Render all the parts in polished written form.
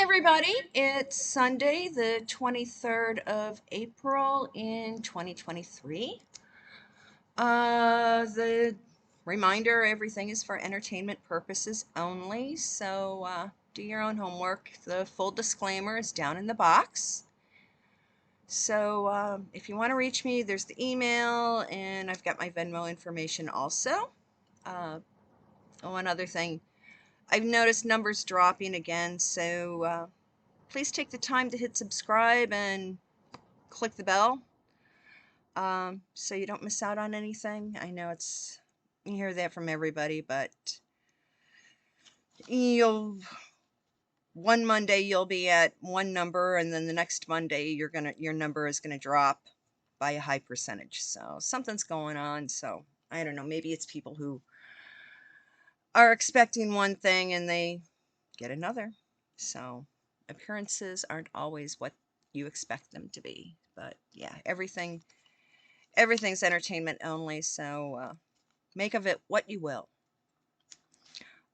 everybody, it's Sunday the 23rd of April in 2023. The reminder, everything is for entertainment purposes only, so do your own homework. The full disclaimer is down in the box. So if you want to reach me, there's the email, and I've got my Venmo information also. One other thing, I've noticed numbers dropping again, so please take the time to hit subscribe and click the bell so you don't miss out on anything. I know you hear that from everybody, but one Monday you'll be at one number, and then the next Monday your number is gonna drop by a high percentage. So something's going on. So I don't know, maybe it's people who are expecting one thing and they get another. So appearances aren't always what you expect them to be. But yeah, everything's entertainment only, so make of it what you will.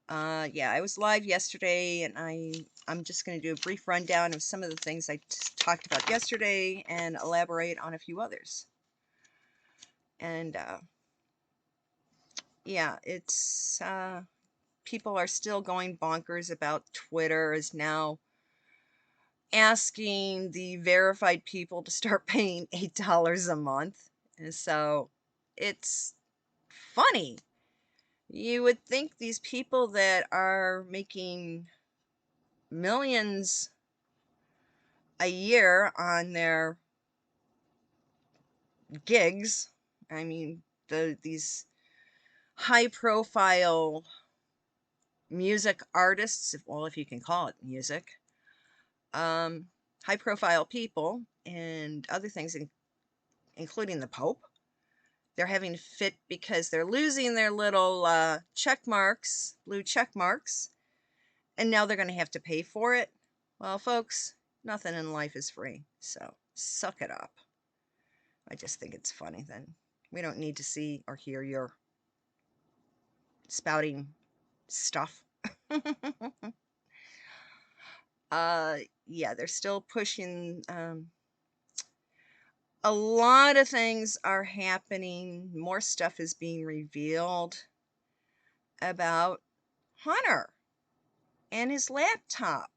Yeah, I was live yesterday, and I'm just going to do a brief rundown of some of the things I talked about yesterday and elaborate on a few others. And yeah, it's people are still going bonkers about Twitter is now asking the verified people to start paying $8 a month. And so it's funny. You would think these people that are making millions a year on their gigs, I mean, these high profile music artists, well, if you can call it music, high profile people and other things, including the Pope, they're having a fit because they're losing their little blue check marks, and now they're going to have to pay for it. Well, folks, nothing in life is free, so suck it up. I just think it's funny then. We don't need to see or hear your spouting stuff. Yeah, they're still pushing. A lot of things are happening. More stuff is being revealed about Hunter and his laptop,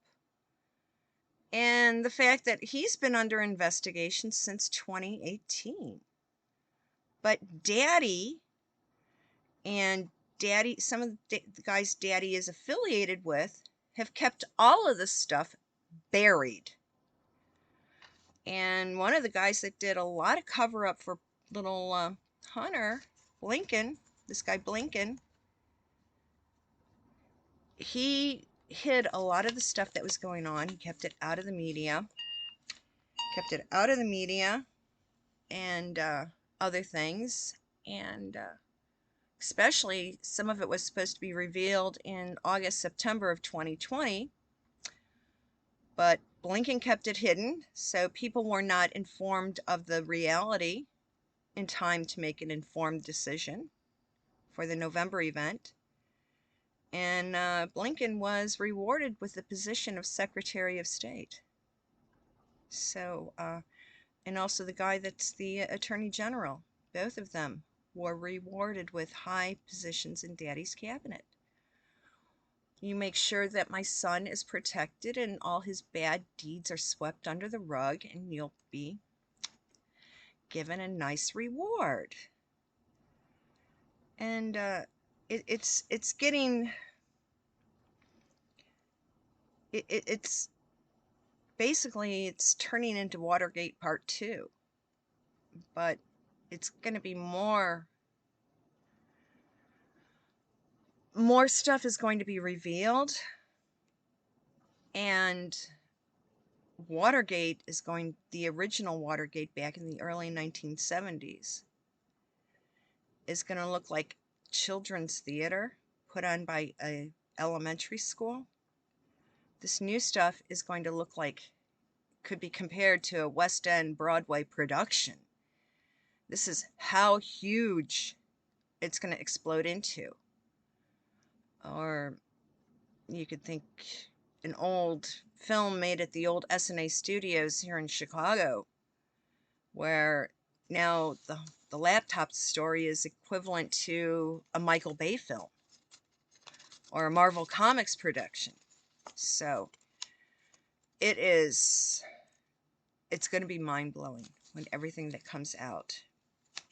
and the fact that he's been under investigation since 2018. But Daddy and some of the guys Daddy is affiliated with have kept all of this stuff buried. And one of the guys that did a lot of cover up for little Hunter, Blinken, this guy Blinken, he hid a lot of the stuff that was going on. He kept it out of the media. And other things. And especially some of it was supposed to be revealed in August, September of 2020. But Blinken kept it hidden, so people were not informed of the reality in time to make an informed decision for the November event. And Blinken was rewarded with the position of Secretary of State. So, and also the guy that's the Attorney General, both of them were rewarded with high positions in Daddy's cabinet. You make sure that my son is protected and all his bad deeds are swept under the rug, and you'll be given a nice reward. And it's getting it's basically it's turning into Watergate Part 2, but it's going to be more stuff is going to be revealed, and the original Watergate back in the early 1970s is going to look like children's theater put on by a elementary school. This new stuff is going to look like, could be compared to a West End Broadway production. This is how huge it's going to explode into. Or you could think an old film made at the old S&A studios here in Chicago, where now the laptop story is equivalent to a Michael Bay film or a Marvel Comics production. So it's going to be mind-blowing when everything that comes out,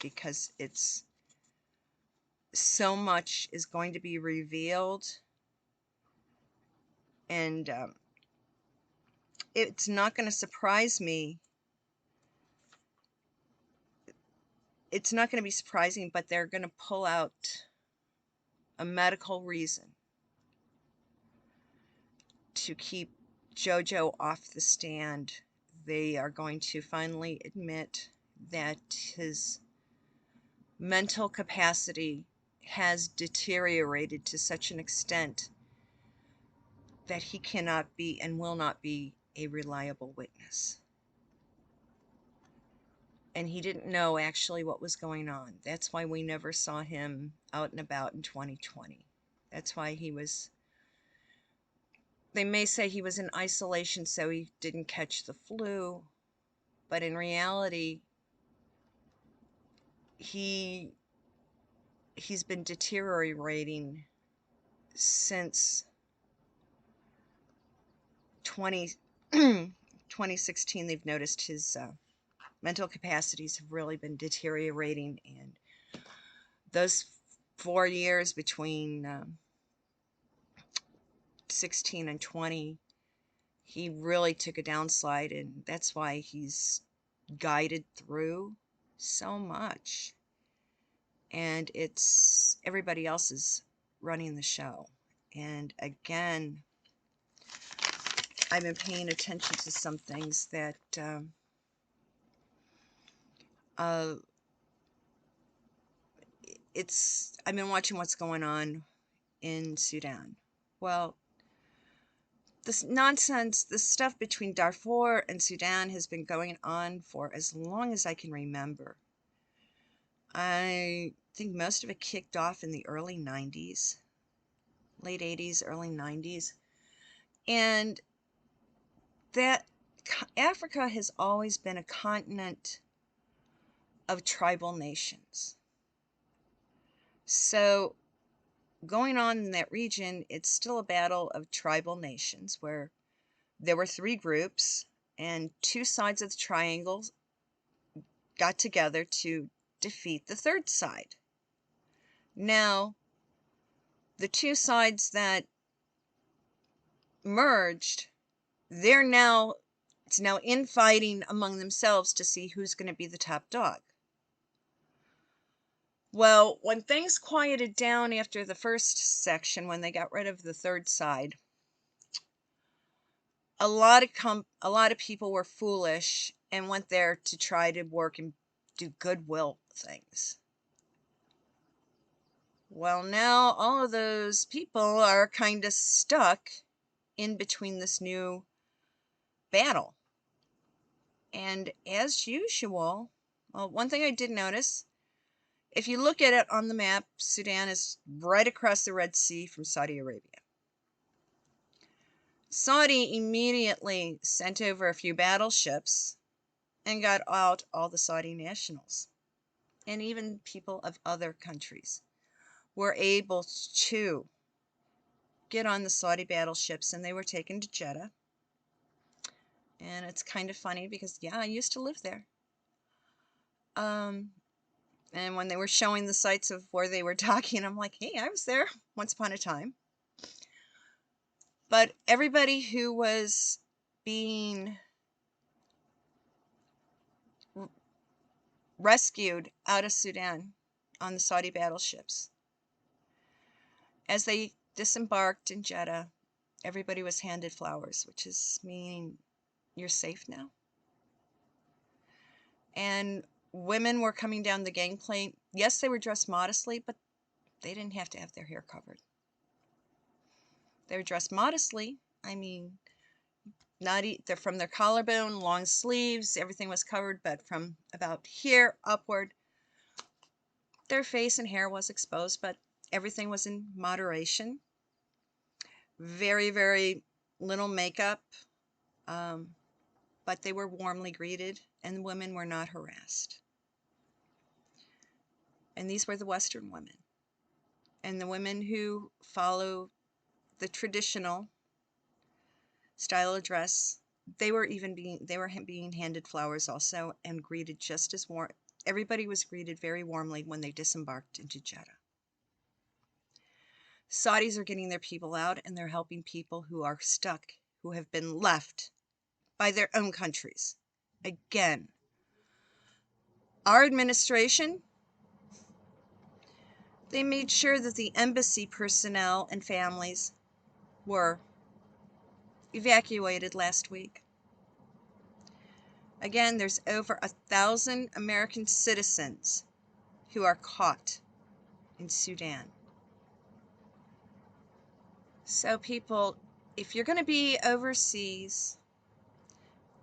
because it's so much is going to be revealed, and it's not going to surprise me. It's not going to be surprising, but they're going to pull out a medical reason to keep JoJo off the stand. They are going to finally admit that his mental capacity has deteriorated to such an extent that he cannot be and will not be a reliable witness. And he didn't know actually what was going on. That's why we never saw him out and about in 2020. That's why he was, they may say he was in isolation so he didn't catch the flu, but in reality, he's been deteriorating since 2016. They've noticed his mental capacities have really been deteriorating, and those 4 years between 16 and 20, he really took a downslide, and that's why he's guided through so much. And it's everybody else is running the show. And again, I've been paying attention to some things that I've been watching what's going on in Sudan. Well, this nonsense, this stuff between Darfur and Sudan has been going on for as long as I can remember. I think most of it kicked off in the early 90s, late 80s, early 90s. And that Africa has always been a continent of tribal nations. So going on in that region, it's still a battle of tribal nations where there were 3 groups and 2 sides of the triangle got together to defeat the 3rd side. Now, the 2 sides that merged, it's now infighting among themselves to see who's going to be the top dog. Well, when things quieted down after the first section, when they got rid of the 3rd side, a lot of people were foolish and went there to try to work and do goodwill things. Well, now all of those people are kind of stuck in between this new battle. And as usual, well, one thing I did notice, if you look at it on the map, Sudan is right across the Red Sea from Saudi Arabia. Saudi immediately sent over a few battleships and got out all the Saudi nationals. And even people of other countries were able to get on the Saudi battleships, and they were taken to Jeddah. And it's kind of funny because, yeah, I used to live there. And when they were showing the sites of where they were docking, I'm like, hey, I was there once upon a time. But everybody who was being rescued out of Sudan on the Saudi battleships, as they disembarked in Jeddah, everybody was handed flowers, which is meaning you're safe now. And women were coming down the gangplank. Yes, they were dressed modestly, but they didn't have to have their hair covered. They were dressed modestly. I mean, they're from their collarbone, long sleeves, everything was covered, but from about here upward, their face and hair was exposed, but everything was in moderation. Very, very little makeup, but they were warmly greeted, and the women were not harassed. And these were the Western women. And the women who follow the traditional style of dress, they were being handed flowers also, and greeted just as warm. Everybody was greeted very warmly when they disembarked into Jeddah. Saudis are getting their people out, and they're helping people who are stuck, who have been left by their own countries. Again, our administration, they made sure that the embassy personnel and families were evacuated last week. Again, there's over 1,000 American citizens who are caught in Sudan. So people, if you're going to be overseas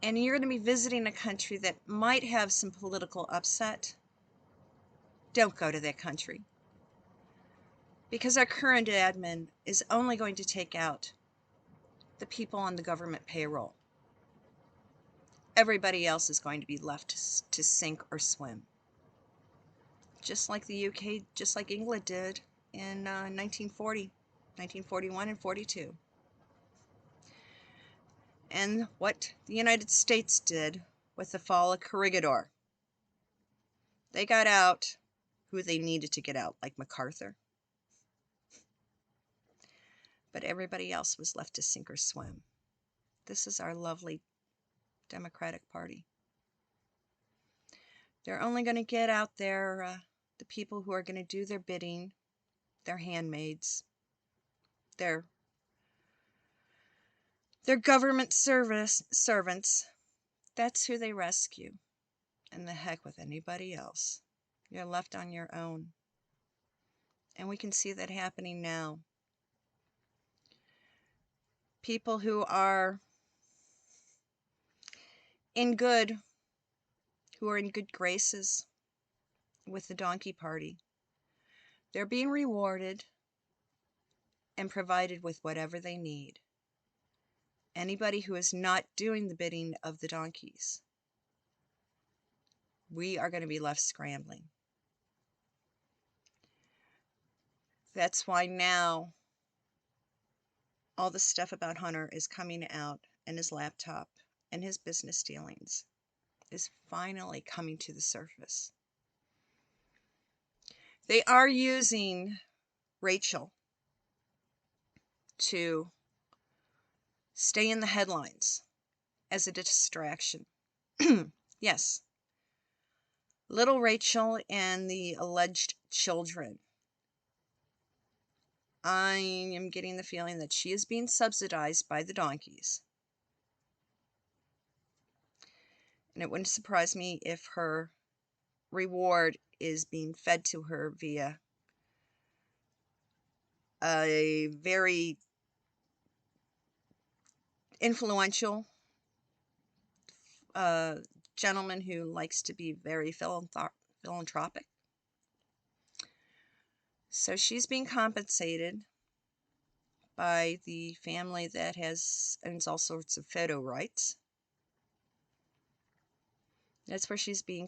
and you're going to be visiting a country that might have some political upset, don't go to that country. Because our current admin is only going to take out the people on the government payroll. Everybody else is going to be left to sink or swim. Just like the UK, just like England did in 1940, 1941 and 42. And what the United States did with the fall of Corregidor. They got out who they needed to get out, like MacArthur. But everybody else was left to sink or swim. This is our lovely Democratic Party. They're only going to get out there the people who are going to do their bidding, their handmaids, their government servants. That's who they rescue. And the heck with anybody else. You're left on your own. And we can see that happening now. People who are who are in good graces with the donkey party, they're being rewarded and provided with whatever they need. Anybody who is not doing the bidding of the donkeys, we are going to be left scrambling. That's why now all the stuff about Hunter is coming out, and his laptop and his business dealings is finally coming to the surface. They are using Rachel to stay in the headlines as a distraction. Yes. Little Rachel and the alleged children. I am getting the feeling that she is being subsidized by the donkeys. And it wouldn't surprise me if her reward is being fed to her via a very influential gentleman who likes to be very philanthropic. So she's being compensated by the family that owns all sorts of photo rights. That's where she's being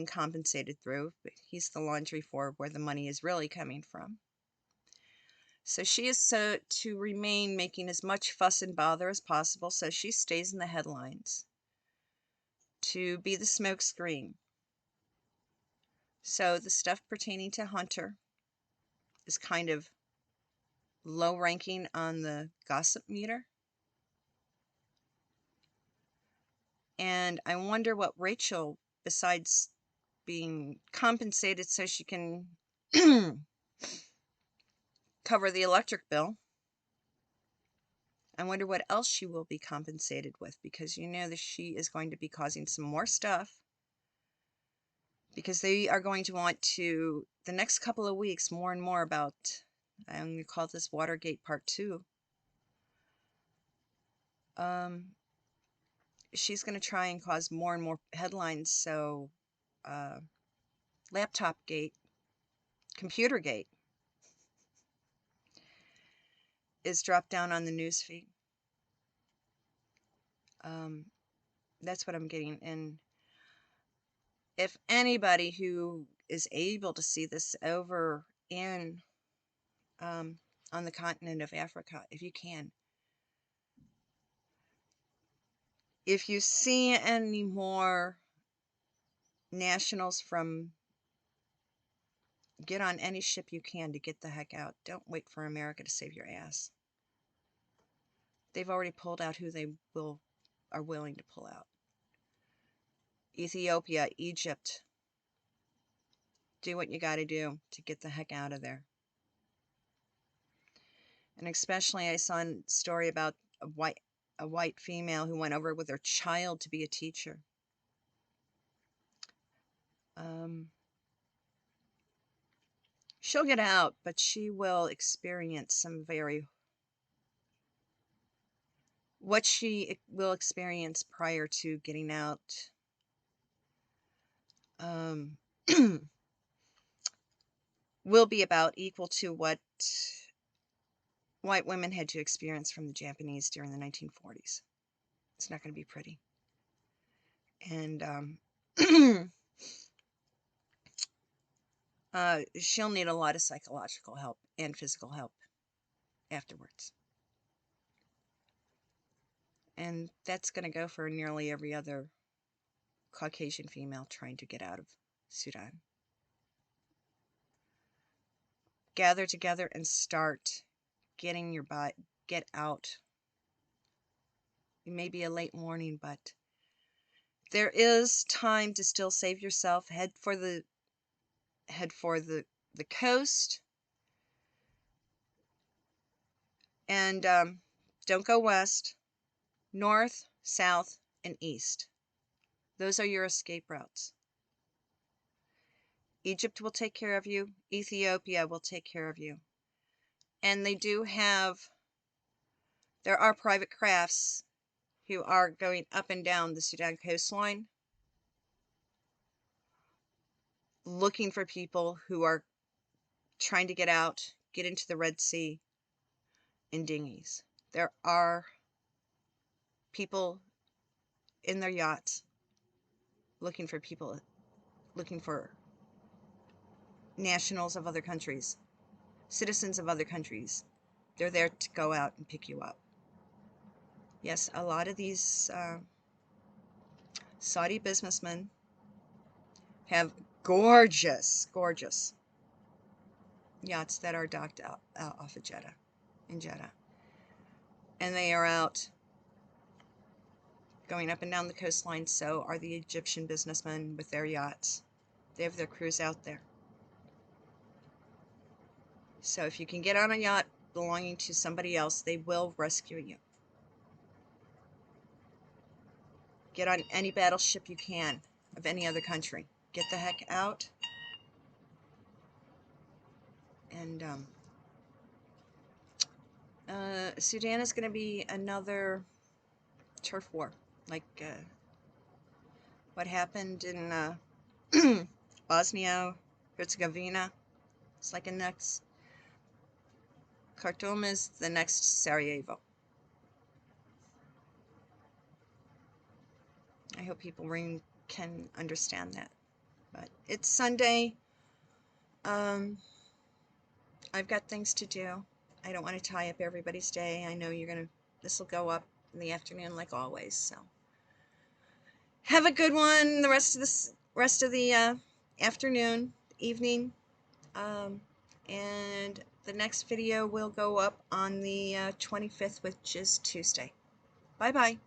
compensated through. He's the laundry for where the money is really coming from. So she is to remain making as much fuss and bother as possible, so she stays in the headlines to be the smokescreen. So the stuff pertaining to Hunter is kind of low ranking on the gossip meter. And I wonder what Rachel, besides being compensated so she can cover the electric bill, I wonder what else she will be compensated with, because you know that she is going to be causing some more stuff, because they are going to want to, the next couple of weeks, more and more about, I'm going to call this Watergate Part 2. She's going to try and cause more and more headlines, so Laptop Gate, Computer Gate is dropped down on the newsfeed. That's what I'm getting. And if anybody who is able to see this over in on the continent of Africa, if you can, if you see any more nationals from, get on any ship you can to get the heck out. Don't wait for America to save your ass. They've already pulled out who they are willing to pull out. Ethiopia, Egypt. Do what you got to do to get the heck out of there. And especially I saw a story about a white female who went over with her child to be a teacher. She'll get out, but she will experience some what she will experience prior to getting out will be about equal to what white women had to experience from the Japanese during the 1940s. It's not going to be pretty. And she'll need a lot of psychological help and physical help afterwards. And that's going to go for nearly every other Caucasian female trying to get out of Sudan. Gather together and start getting your get out. It may be a late morning, but there is time to still save yourself. Head for the coast, and don't go west. North, south, and east. Those are your escape routes. Egypt will take care of you. Ethiopia will take care of you. And there are private crafts who are going up and down the Sudan coastline looking for people who are trying to get out, get into the Red Sea in dinghies. There are people in their yachts looking for nationals of other countries, citizens of other countries. They're there to go out and pick you up. Yes, a lot of these Saudi businessmen have gorgeous yachts that are docked out off of Jeddah, in Jeddah. And they are out going up and down the coastline. So are the Egyptian businessmen with their yachts. They have their crews out there. So if you can get on a yacht belonging to somebody else, they will rescue you. Get on any battleship you can of any other country. Get the heck out. And Sudan is going to be another turf war, like what happened in Bosnia, Herzegovina. It's like a next. Khartoum is the next Sarajevo. I hope people can understand that. But it's Sunday. I've got things to do. I don't want to tie up everybody's day. I know this will go up in the afternoon like always. So have a good one the rest of the afternoon, evening. And the next video will go up on the 25th, which is Tuesday. Bye-bye.